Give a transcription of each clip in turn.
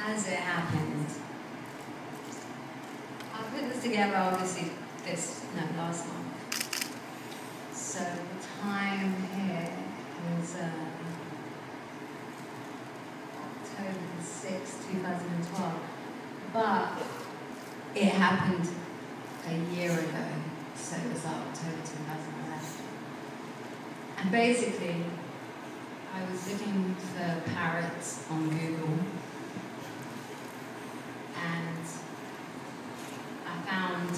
as it happened, I put this together obviously last month. So the time here is October the 6th, 2012. But it happened a year ago, so it was like October 2011. And basically, I was looking for parrots on Google, and I found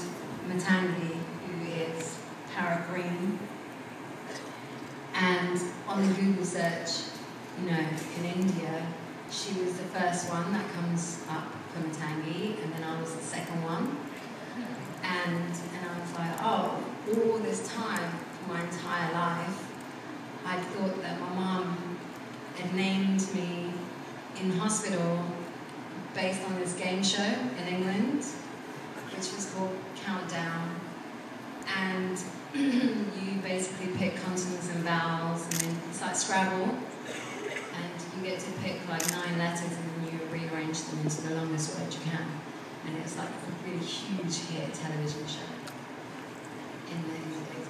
Matangi, who is parrot green. And on the Google search, you know, in India, she was the first one that comes up for Matangi, and then I was the second one. And I was like, oh, all this time, my entire life, I thought that my mum had named me in hospital based on this game show in England, which was called Countdown. And you basically pick consonants and vowels, and then it's like Scrabble, and you get to pick like 9 letters, and then you rearrange them into the longest word you can. And it was like a really huge hit television show in the days.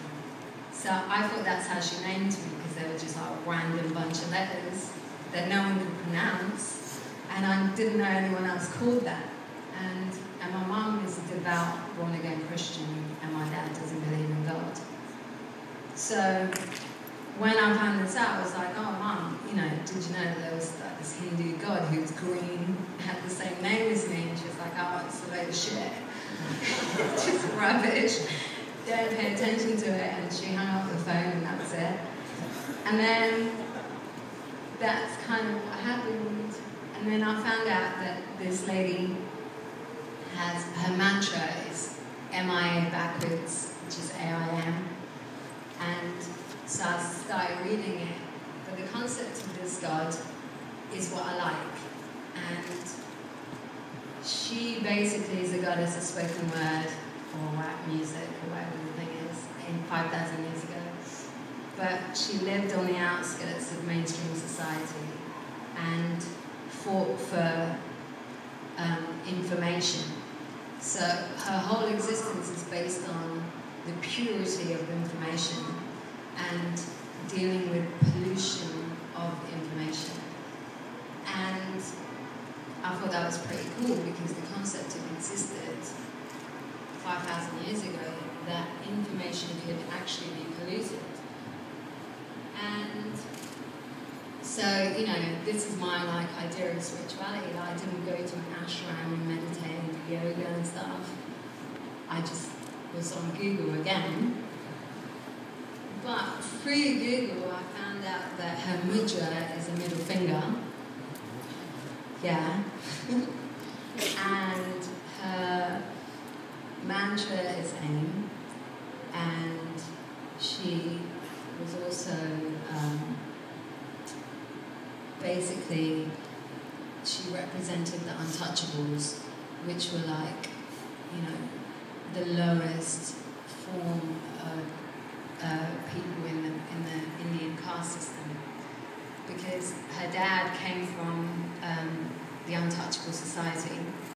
So I thought that's how she named me, because they were just like a random bunch of letters that no one could pronounce, and I didn't know anyone else called that. And my mum is a devout, born-again Christian, and my dad doesn't believe in God. So when I found this out, I was like, oh, Mum, you know, did you know that there was like this Hindu god who was green, had the same name as me? And she was like, oh, it's a load of shit. Just rubbish. Don't pay attention to it. And she hung up the phone, and that was it. And then that's kind of what happened. And then I found out that this lady has, her mantra is M.I.A. backwards, which is A-I-M. And so I started reading it. But the concept of this God is what I like. And she basically is a goddess of spoken word, or rap music, or whatever the thing is, in 5,000 years ago. But she lived on the outskirts of mainstream society and fought for information. So her whole existence is based on the purity of information and dealing with pollution of information. And I thought that was pretty cool, because the concept had existed 5,000 years ago that information could actually be polluted. And so, you know, this is my idea of spirituality. Like, I didn't go to an ashram and meditate and do yoga and stuff. I just was on Google again. But through Google, I found out that her mudra is a middle finger. Yeah. And her mantra is AIM. And she was also basically, she represented the untouchables, which were like, you know, the lowest form of people in the Indian caste system, because her dad came from the untouchable society,